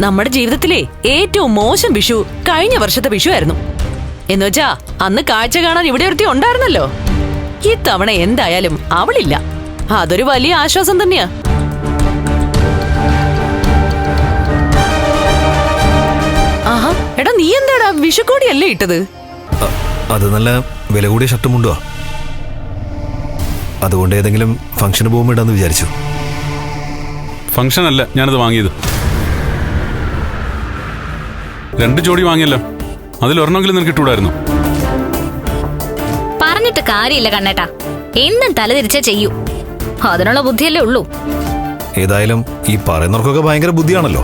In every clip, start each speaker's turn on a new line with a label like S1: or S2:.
S1: നമ്മുടെ ജീവിതത്തിലെ ഏറ്റവും മോശം വിഷു കഴിഞ്ഞ വർഷത്തെ വിഷു ആയിരുന്നു. എന്നുവെച്ചാ അന്ന് കാഴ്ച കാണാൻ ഇവിടെ ഒരുത്തി ഉണ്ടായിരുന്നല്ലോ. ഇത്തവണ എന്തായാലും അവളില്ല. അതൊരു വലിയ ആശ്വാസം തന്നെയാ. ആഹാ, എടാ നീ എന്താടാ വിഷുക്കോടിയല്ലേ ഇട്ടത്?
S2: അത് നല്ല വില കൂടിയ ഷർട്ടും മുണ്ടോ, അതുകൊണ്ട് ഏതെങ്കിലും ഫംഗ്ഷന് പോകുമ്പോൾ ഇടാന്ന് വിചാരിച്ചു.
S3: ഫംഗ്ഷൻ അല്ല ഞാനത് വാങ്ങിയത്. 2 ജോഡി വാങ്ങിയല്ലോ, അതിലൊരെണ്ണമെങ്കിലും നിനക്ക് ഇട്ടുകൂടായിരുന്നു.
S4: പറഞ്ഞിട്ട് കാര്യമില്ല കണ്ണേട്ടാ, എന്തും തലതിരിച്ചേ ചെയ്യൂ. അതിനുള്ള ബുദ്ധിയല്ലേ ഉള്ളൂ.
S2: ഏതായാലും ഈ പറയുന്നവർക്കൊക്കെ ഭയങ്കര ബുദ്ധിയാണല്ലോ.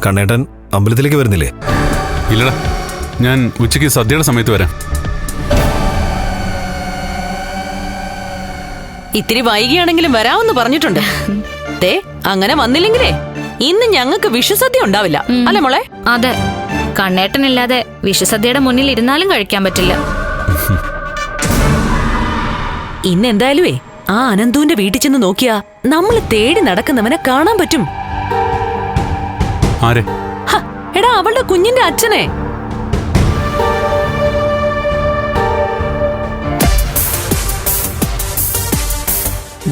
S2: കണ്ണേട്ടൻ അമ്പലത്തിലേക്ക് വരുന്നില്ലേ?
S3: ഇല്ലടാ, ഞാൻ ഉച്ചയ്ക്ക് സദ്യയുടെ സമയത്ത് വരാം.
S1: ഇത്തിരി വൈകിയാണെങ്കിലും വരാമെന്ന് പറഞ്ഞിട്ടുണ്ട്. ദേ, അങ്ങനെ വന്നില്ലെങ്കിലേ ഇന്ന് ഞങ്ങൾക്ക് വിഷുസദ്യ ഉണ്ടാവില്ല, അല്ലേ മോളെ?
S4: അതെ, കണ്ണേട്ടനില്ലാതെ വിഷുസദ്യയുടെ മുന്നിൽ ഇരുന്നാലും കഴിക്കാൻ പറ്റില്ല.
S1: ഇന്ന് എന്തായാലുവേ ആ അനന്തുവിന്റെ വീട്ടിൽ ചെന്ന് നോക്കിയാ നമ്മൾ തേടി നടക്കുന്നവനെ കാണാൻ പറ്റും.
S3: ആരെ?
S1: എടാ, അവളുടെ കുഞ്ഞിന്റെ അച്ഛനെ.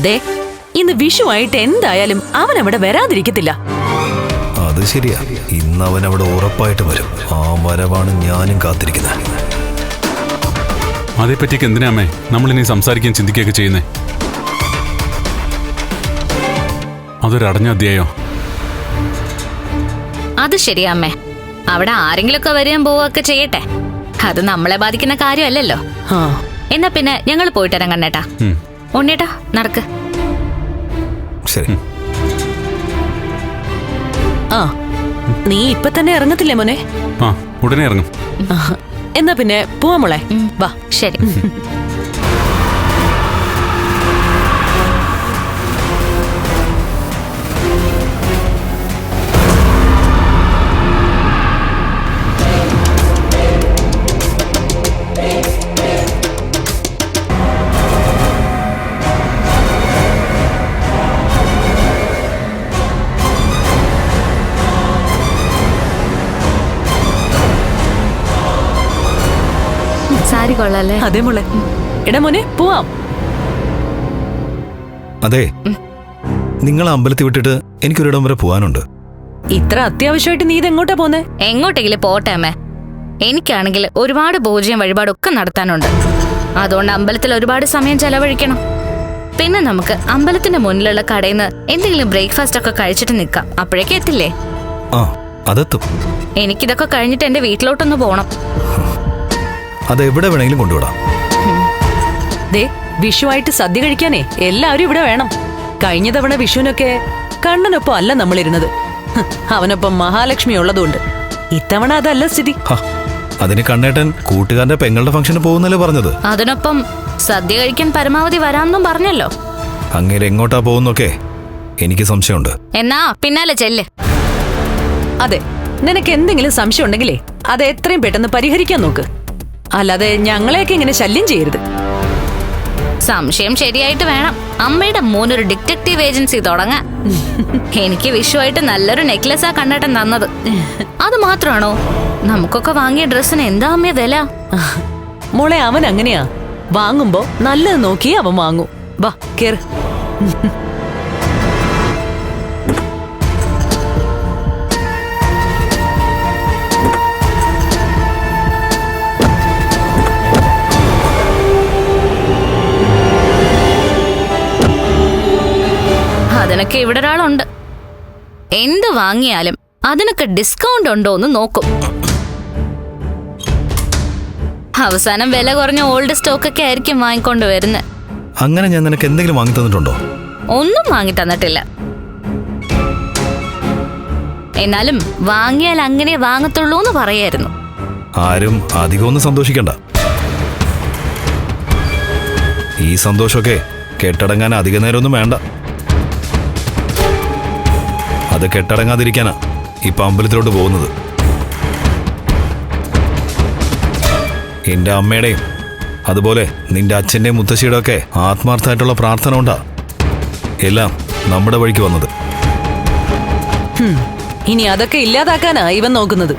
S1: ദേ, ഇന്ന് വിഷുവായിട്ട് എന്തായാലും അവൻ അവിടെ വരാതിരിക്കത്തില്ല.
S2: അത് ശരിയാ, ഇന്ന് അവൻ അവിടെ ഉറപ്പായിട്ട് വരും. ആ വരവാണ് ഞാനും കാത്തിരിക്കുന്നത്.
S3: അതേപ്പറ്റിയൊക്കെ എന്തിനാ അമ്മേ നമ്മളിനി സംസാരിക്കുകയും ചിന്തിക്കുകയൊക്കെ ചെയ്യുന്നേ? അതൊരടഞ്ഞ അധ്യായോ?
S4: അത് ശരിയാ അമ്മേ, അവിടെ ആരെങ്കിലുമൊക്കെ വരികയും പോവുകയൊക്കെ ചെയ്യട്ടെ. അത് നമ്മളെ ബാധിക്കുന്ന കാര്യമല്ലല്ലോ. എന്നാ പിന്നെ ഞങ്ങൾ പോയിട്ട് വരാം കണ്ണേട്ടാ. ഉണ്ണേട്ടാ, നടക്ക്.
S2: ശരി.
S1: ആ, നീ ഇപ്പൊ തന്നെ ഇറങ്ങത്തില്ലേ മോനെ?
S3: ആ, ഉടനെ ഇറങ്ങും.
S1: എന്നാ പിന്നെ പോവാ മോളെ, വാ.
S4: ശരി. സാരി കൊള്ളാല്ലേ?
S1: അതെ മോളെ. എടാ മോനെ, പോവാം.
S2: അതെ, നിങ്ങൾ അമ്പലത്തിൽ വിട്ടിട്ട് എനിക്കൊരിടം വരെ പോവാനുണ്ട്.
S1: ഇത്ര അത്യാവശ്യമായിട്ട് നീ ഇതെങ്ങോട്ടാ പോന്നെ?
S4: എങ്ങോട്ടെങ്കിലും പോട്ടെ അമ്മേ. എനിക്കാണെങ്കിൽ ഒരുപാട് പൂജയും വഴിപാടൊക്കെ നടത്താനുണ്ട്. അതുകൊണ്ട് അമ്പലത്തിൽ ഒരുപാട് സമയം ചെലവഴിക്കണം. പിന്നെ നമുക്ക് അമ്പലത്തിന്റെ മുന്നിലുള്ള കടയിൽ നിന്ന് എന്തെങ്കിലും ബ്രേക്ക്ഫാസ്റ്റ് ഒക്കെ കഴിച്ചിട്ട് നിൽക്കാം. അപ്പോഴേക്കും എത്തില്ലേ?
S2: ആ, അതെത്തും.
S4: എനിക്കിതൊക്കെ കഴിഞ്ഞിട്ട് എന്റെ വീട്ടിലോട്ടൊന്ന് പോണം.
S2: അതെവിടെ വേണമെങ്കിലും കൊണ്ടുവിടാം.
S1: ദേ, വിഷുവായിട്ട് സദ്യ കഴിക്കാനേ എല്ലാവരും ഇവിടെ വേണം. കഴിഞ്ഞ തവണ വിഷുവിനൊക്കെ കണ്ണനൊപ്പം അല്ല നമ്മളിരുന്നത്, അവനൊപ്പം മഹാലക്ഷ്മി ഉള്ളതുകൊണ്ട്. ഇത്തവണ അതല്ല സ്ഥിതി.
S2: അതിന് കണ്ണേട്ടൻ കൂട്ടുകാരന്റെ പെങ്ങളുടെ ഫംഗ്ഷന് പോകുന്നല്ലേ പറഞ്ഞത്?
S4: അതിനൊപ്പം സദ്യ കഴിക്കാൻ പരമാവധി വരാമെന്നും പറഞ്ഞല്ലോ.
S2: അങ്ങനെ എങ്ങോട്ടാ പോകുന്നൊക്കെ എനിക്ക് സംശയമുണ്ട്.
S4: എന്നാ പിന്നാലെ ചെല്ല്.
S1: അതെ, നിനക്ക് എന്തെങ്കിലും സംശയം ഉണ്ടെങ്കിലേ അത് എത്രയും പെട്ടെന്ന് പരിഹരിക്കാൻ നോക്ക്. അല്ലാതെ ഞങ്ങളെയൊക്കെ ഇങ്ങനെ ശല്യം ചെയ്യരുത്.
S4: സംശയം ശരിയായിട്ട് വേണം അമ്മയുടെ മോനൊരു ഡിറ്റക്റ്റീവ് ഏജൻസി തുടങ്ങാൻ. എനിക്ക് വിഷുവായിട്ട് നല്ലൊരു നെക്ലസാ കണ്ണേട്ടൻ തന്നത്. അത് മാത്രമാണോ? നമുക്കൊക്കെ വാങ്ങിയ ഡ്രസ്സിന് എന്താ അമ്മയെ വില?
S1: മോളെ, അവൻ അങ്ങനെയാ. വാങ്ങുമ്പോ നല്ലത് നോക്കി അവൻ വാങ്ങൂ. വാ, കേറ്.
S4: അതിനൊക്കെ ഇവിടെ ഒരാളുണ്ട്. എന്ത് വാങ്ങിയാലും അതിനൊക്കെ ഡിസ്കൗണ്ട് ഉണ്ടോ എന്ന് നോക്കും. അവസാനം വില കുറഞ്ഞ ഓൾഡ് സ്റ്റോക്ക് ഒക്കെ ആയിരിക്കും വാങ്ങിക്കൊണ്ട് വരുന്നത്.
S2: അങ്ങനെ ഞാൻ നിനക്ക് എന്തെങ്കിലും വാങ്ങി തന്നിട്ടുണ്ടോ?
S4: ഒന്നും വാങ്ങി തന്നിട്ടില്ല. എന്നാലും വാങ്ങിയാൽ അങ്ങനെ വാങ്ങത്തുള്ളൂ എന്ന് പറയായിരുന്നു.
S2: ആരും അധികമൊന്നും സന്തോഷിക്കണ്ട. ഈ സന്തോഷമൊക്കെ കെട്ടടങ്ങാൻ അധിക നേരമൊന്നും വേണ്ട. അത് കെട്ടടങ്ങാതിരിക്കാനാ ഇപ്പൊ അമ്പലത്തിലോട്ട് പോകുന്നത്. എന്റെ അമ്മയുടെയും അതുപോലെ നിന്റെ അച്ഛന്റെയും മുത്തശ്ശിയുടെ ഒക്കെ ആത്മാർത്ഥമായിട്ടുള്ള പ്രാർത്ഥന ഉണ്ടാ എല്ലാം നമ്മുടെ വഴിക്ക് വന്നത്.
S1: ഇനി അതൊക്കെ ഇല്ലാതാക്കാനാ ഇവൻ നോക്കുന്നത്.